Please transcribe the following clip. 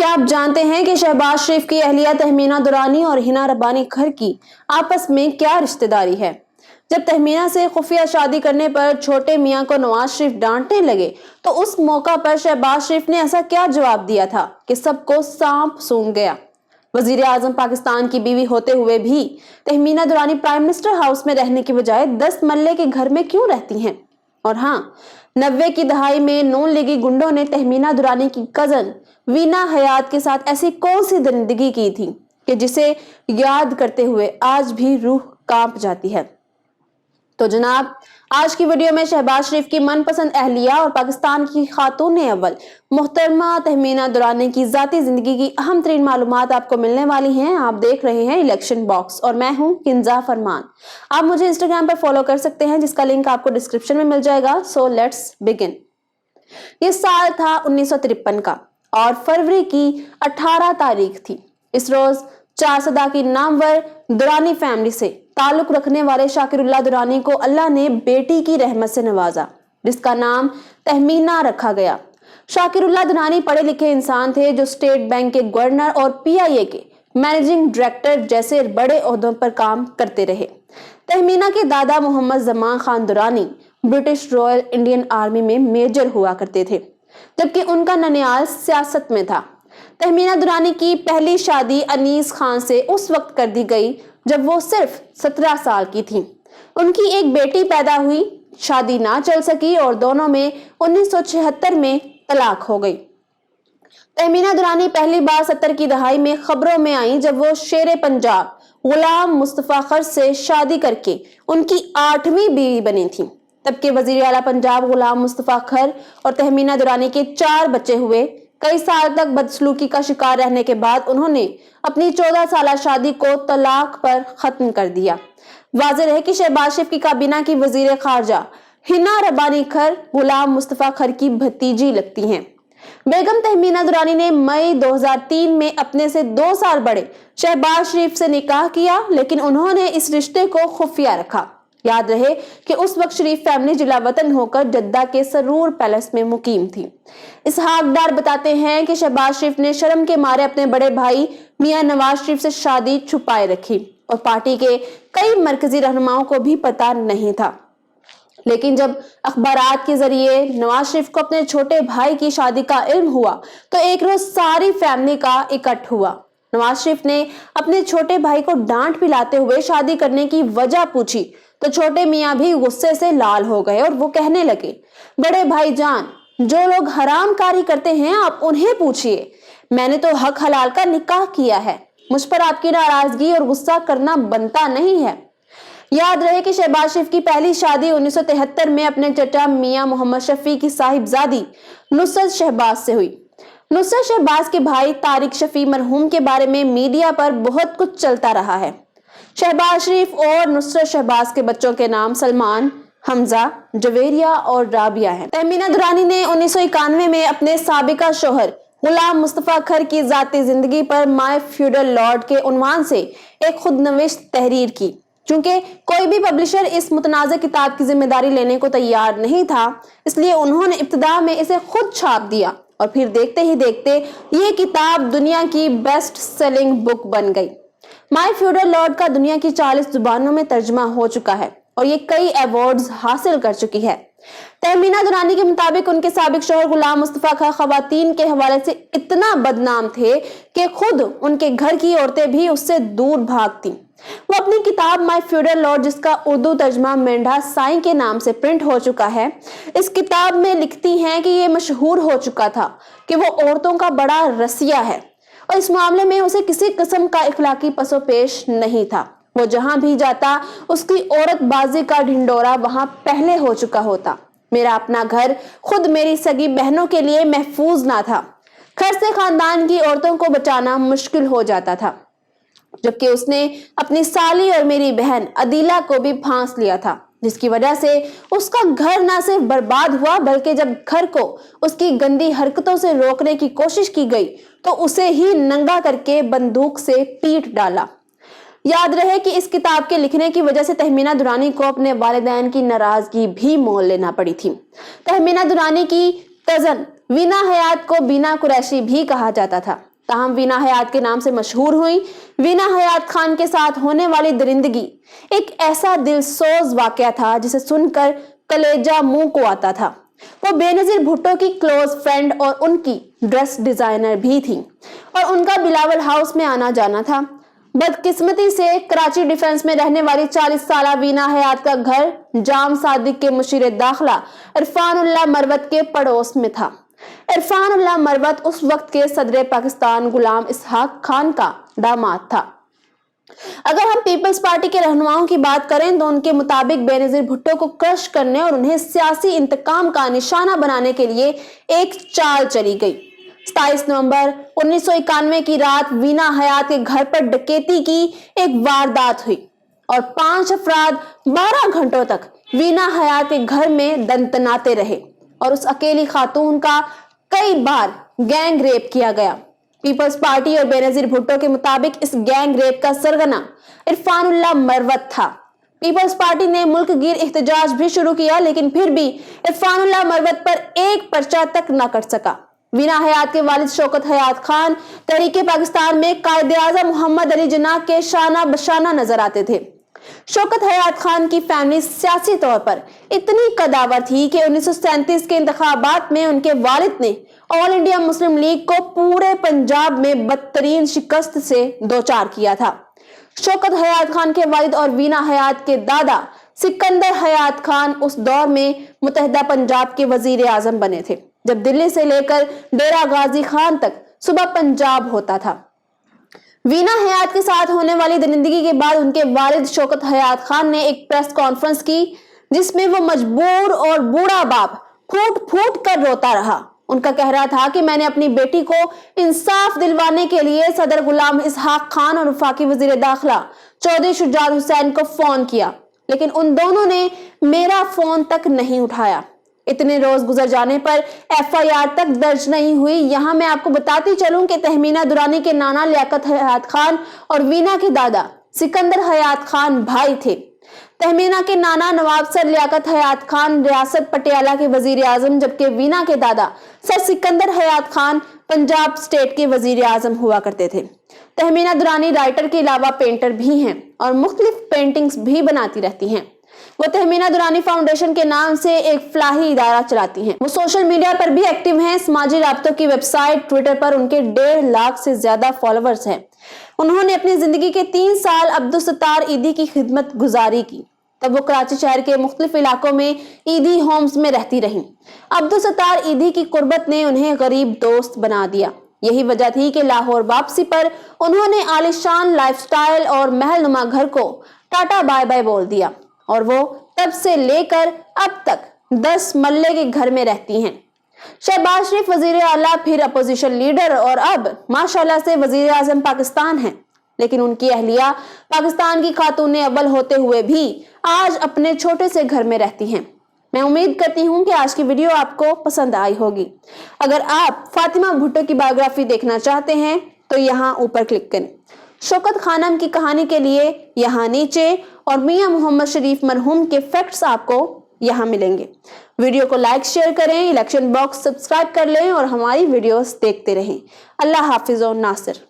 क्या आप जानते हैं कि शहबाज शरीफ की अहलिया तहमीना दुरानी और हिना रब्बानी खर की आपस में क्या रिश्तेदारी है। जब तहमीना से खुफिया शादी करने पर छोटे मियां को नवाज शरीफ डांटने लगे तो उस मौका पर शहबाज शरीफ ने ऐसा क्या जवाब दिया था कि सबको सांप सूंघ गया। वजीर आजम पाकिस्तान की बीवी होते हुए भी Tahmina Durrani prime minister house में रहने की बजाय 10 मल्ले के घर में क्यों रहती हैं। और हाँ, 90 की दहाई में नून लीगी गुंडों ने तहमीना दुरानी की कजन वीना हयात के साथ ऐसी कौन सी जिंदगी की थी कि जिसे याद करते हुए आज भी रूह कांप जाती है। तो जनाब, आज की वीडियो में शहबाज शरीफ की मनपसंद अहलिया और पाकिस्तान की खातून अव्वल मोहतरमा तहमीना दुरानी की जाती जिंदगी की अहम तरीन मालूमात आपको मिलने वाली हैं। आप देख रहे हैं इलेक्शन बॉक्स और मैं हूं किंजा फरमान। आप मुझे इंस्टाग्राम पर फॉलो कर सकते हैं जिसका लिंक आपको डिस्क्रिप्शन में मिल जाएगा। So let's begin. ये साल था 1953 का और फरवरी की 18 तारीख थी। इस रोज चारसदा की नामवर दुरानी फैमिली से ताल्लुक रखने वाले शाकिरुल्लाह दुरानी को अल्लाह ने बेटी की रहमत से नवाजा, जिसका नाम तहमीना रखा गया। शाकिरुल्लाह दुरानी पढ़े लिखे इंसान थे जो स्टेट बैंक के गवर्नर और PIA के मैनेजिंग डायरेक्टर जैसे बड़े ओहदों पर काम करते रहे। तहमीना के दादा Mohammad Zaman Khan Durrani British royal Indian army में मेजर हुआ करते थे, जबकि उनका ननियाल सियासत में था। तहमीना दुरानी की पहली शादी अनीस खान से उस वक्त कर दी गई जब वो सिर्फ 17 साल की थी। उनकी एक बेटी पैदा हुई, शादी ना चल सकी और दोनों में 1976 में तलाक हो गई। तहमीना दुरानी पहली बार 70 की दहाई में खबरों में आई जब वो शेरे पंजाब गुलाम मुस्तफा खर से शादी करके उनकी 8वीं बीवी बनी थी। तब के वजीर आला पंजाब गुलाम मुस्तफा खर और तहमीना दुरानी के 4 बच्चे हुए। कई साल तक बदसलूकी का शिकार रहने के बाद उन्होंने अपनी 14 साल शादी को तलाक पर खत्म कर दिया। वाज़ेह रहे कि शहबाज शरीफ की काबीना की वजीर खारजा हिना रब्बानी खर गुलाम मुस्तफा खर की भतीजी लगती हैं। बेगम तहमीना दुरानी ने मई 2003 में अपने से 2 साल बड़े शहबाज शरीफ से निकाह किया, लेकिन उन्होंने इस रिश्ते को खुफिया रखा। याद रहे कि उस वक्त शरीफ फैमिली जिला वतन होकर जद्दा के सरूर पैलेस में मुकीम थी। इसहाक डार बताते हैं कि शहबाज शरीफ ने शर्म के मारे अपने बड़े भाई मियां नवाज शरीफ से शादी छुपाए रखी और पार्टी के कई मरकजी रहनुमाओं को भी पता नहीं था। लेकिन जब अखबारात के जरिए नवाज शरीफ को अपने छोटे भाई की शादी का इल्म हुआ तो एक रोज सारी फैमिली का इकट्ठ हुआ। नवाज शरीफ ने अपने छोटे भाई को डांट पिलाते हुए शादी करने की वजह पूछी तो छोटे मियां भी गुस्से से लाल हो गए और वो कहने लगे, बड़े भाईजान, जो लोग हरामकारी करते हैं आप उन्हें पूछिए, मैंने तो हक हलाल का निकाह किया है, मुझ पर आपकी नाराजगी और गुस्सा करना बनता नहीं है। याद रहे कि शहबाज शरीफ की पहली शादी 1973 में अपने चचा मियां मोहम्मद शफी की साहिबजादी नुसरत शहबाज से हुई। नुसरत शहबाज के भाई तारिक शफी मरहूम के बारे में मीडिया पर बहुत कुछ चलता रहा है। शहबाज शरीफ और नुसरत शहबाज के बच्चों के नाम सलमान, हमजा, जवेरिया और राबिया हैं। तहमीना दुरानी ने 1991 में अपने साबिका शोहर गुलाम मुस्तफा खर की जाती जिंदगी पर माय फ्यूडल लॉर्ड के उन्वान से एक खुदनविश्त तहरीर की। चूंकि कोई भी पब्लिशर इस मुतनाज़ किताब की जिम्मेदारी लेने को तैयार नहीं था, इसलिए उन्होंने इब्तिदा में इसे खुद छाप दिया और फिर देखते ही देखते ये किताब दुनिया की बेस्ट सेलिंग बुक बन गई। माय फ्यूडल लॉर्ड का दुनिया की 40 जुबानों में तर्जुमा हो चुका है और ये कई अवार्ड्स हासिल कर चुकी है। तहमीना दुरानी के मुताबिक उनके साबिक शोहर गुलाम मुस्तफा खर खवातीन के हवाले से इतना बदनाम थे कि खुद उनके घर की औरतें भी उससे दूर भागती। वो अपनी किताब माय फ्यूडल लॉर्ड, जिसका उर्दू तर्जुमा मेंढा साईं के नाम से प्रिंट हो चुका है, इस किताब में लिखती हैं कि ये मशहूर हो चुका था कि वो औरतों का बड़ा रसिया है और इस मामले में उसे किसी किस्म का इखलाकी पसोपेश नहीं था। वो जहां भी जाता उसकी औरत बाजी का ढिंडोरा वहां पहले हो चुका होता। मेरा अपना घर खुद मेरी सगी बहनों के लिए महफूज ना था। घर से खानदान की औरतों को बचाना मुश्किल हो जाता था, जबकि उसने अपनी साली और मेरी बहन अदीला को भी फांस लिया था, जिसकी वजह से उसका घर ना सिर्फ बर्बाद हुआ बल्कि जब घर को उसकी गंदी हरकतों से रोकने की कोशिश की गई तो उसे ही नंगा करके बंदूक से पीट डाला। याद रहे कि इस किताब के लिखने की वजह से तहमीना दुरानी को अपने वालिदैन की नाराजगी भी मोल लेना पड़ी थी। तहमीना दुरानी की कजन वीना हयात को बीना कुरैशी भी कहा जाता था। ताहम वीना हयात के नाम से मशहूर हुई। वीना हयात खान के साथ होने वाली दरिंदगी एक ऐसा दिलसोज वाकया था जिसे सुनकर कलेजा मुंह को आता था। वो बेनजीर भुट्टो की क्लोज फ्रेंड और उनकी ड्रेस डिजाइनर भी थी और उनका बिलावल हाउस में आना जाना था। बदकिस्मती से कराची डिफेंस में रहने वाली 40 साला वीना हयात का घर जाम सादिक के मुशीर दाखिला इरफान उल्लाह मरवत के पड़ोस में था। इरफान उल्लाह मरवत उस वक्त के सदर पाकिस्तान गुलाम इसहाक खान का दामाद था। अगर हम पीपल्स पार्टी के रहनुमाओं की बात करें तो उनके मुताबिक बेनजीर भुट्टो को क्रश करने और उन्हें सियासी इंतकाम का निशाना बनाने के लिए एक चाल चली गई। 27 नवंबर 1991 की रात वीना हयात के घर पर डकैती की एक वारदात हुई और 5 अफराद 12 घंटों तक वीना हयात के घर में दंतनाते रहे और उस अकेली खातून का कई बार गैंग रेप किया गया। पीपल्स पार्टी और बेनजीर भुट्टो के मुताबिक इस गैंग रेप का सरगना इरफान उल्लाह मरवत था। पीपल्स पार्टी ने मुल्क गिर एहतजाज भी शुरू किया, लेकिन फिर भी इरफान उल्लाह मरवत पर एक पर्चा तक न कट सका। वीना हयात के वालिद शौकत हयात खान तहरीके पाकिस्तान में कायदे आज़म मोहम्मद अली जिन्नाह के शाना बशाना नजर आते थे। शौकत हयात खान की फैमिली सियासी तौर पर इतनी कदावर थी कि 1937 के इंतखाबात में उनके वालिद ने ऑल इंडिया मुस्लिम लीग को पूरे पंजाब में बदतरीन शिकस्त से दोचार किया था। शौकत हयात खान के वालिद और वीना हयात के दादा सिकंदर हयात खान उस दौर में मुत्तहिदा पंजाब के वजीर आजम बने थे, जब दिल्ली से लेकर डेरा गाजी खान तक सुबह पंजाब होता था। वीना हयात के साथ होने वाली दरिंदगी के बाद उनके वालिद शौकत हयात खान ने एक प्रेस कॉन्फ्रेंस की, जिसमें वो मजबूर और बूढ़ा बाप फूट फूट कर रोता रहा। उनका कहना था कि मैंने अपनी बेटी को इंसाफ दिलवाने के लिए सदर गुलाम इसहाक खान और वफाकी वजीर दाखिला चौधरी शुजात हुसैन को फोन किया, लेकिन उन दोनों ने मेरा फोन तक नहीं उठाया। इतने रोज गुजर जाने पर FIR तक दर्ज नहीं हुई। यहाँ मैं आपको बताती चलूं कि तहमीना दुरानी के नाना लियाकत हयात खान और वीना के दादा सिकंदर हयात खान भाई थे। तहमीना के नाना नवाब सर लियाकत हयात खान रियासत पटियाला के वजीर आजम, जबकि वीना के दादा सर सिकंदर हयात खान पंजाब स्टेट के वजीर आजम हुआ करते थे। तहमीना दुरानी राइटर के अलावा पेंटर भी हैं और मुख्तलिफ पेंटिंग्स भी बनाती रहती हैं। वो तहमीना दुरानी फाउंडेशन के नाम से एक फलाही इदारा चलाती हैं। वो सोशल मीडिया पर भी एक्टिव हैं। समाजी राब्तों की वेबसाइट ट्विटर पर उनके 1.5 लाख से ज्यादा फॉलोअर्स हैं। उन्होंने अपनी जिंदगी के 3 साल अब्दुल सत्तार ईदी की खिदमत गुजारी की। तब वो कराची शहर के मुख्तलिफ इलाकों में ईदी होम्स में रहती रहीं। अब्दुल सत्तार ईदी की कुर्बत ने उन्हें गरीब दोस्त बना दिया। यही वजह थी कि लाहौर वापसी पर उन्होंने आलिशान लाइफस्टाइल और महलनुमा घर को टाटा बाय बाय बोल दिया और वो तब से लेकर अब तक 10 मल्ले के घर में रहती हैं। शहबाज शरीफ वजीर आला, फिर अपोजिशन लीडर और अब माशाल्लाह से वजीर आजम पाकिस्तान हैं, लेकिन उनकी अहलिया पाकिस्तान की खातून अव्वल होते हुए भी आज अपने छोटे से घर में रहती हैं। मैं उम्मीद करती हूँ कि आज की वीडियो आपको पसंद आई होगी। अगर आप फातिमा भुट्टो की बायोग्राफी देखना चाहते हैं तो यहाँ ऊपर क्लिक करें। शौकत खानम की कहानी के लिए यहाँ नीचे और मियां मोहम्मद शरीफ मरहूम के फैक्ट्स आपको यहाँ मिलेंगे। वीडियो को लाइक शेयर करें, इलेक्शन बॉक्स सब्सक्राइब कर लें और हमारी वीडियोस देखते रहें। अल्लाह हाफिज और नासिर।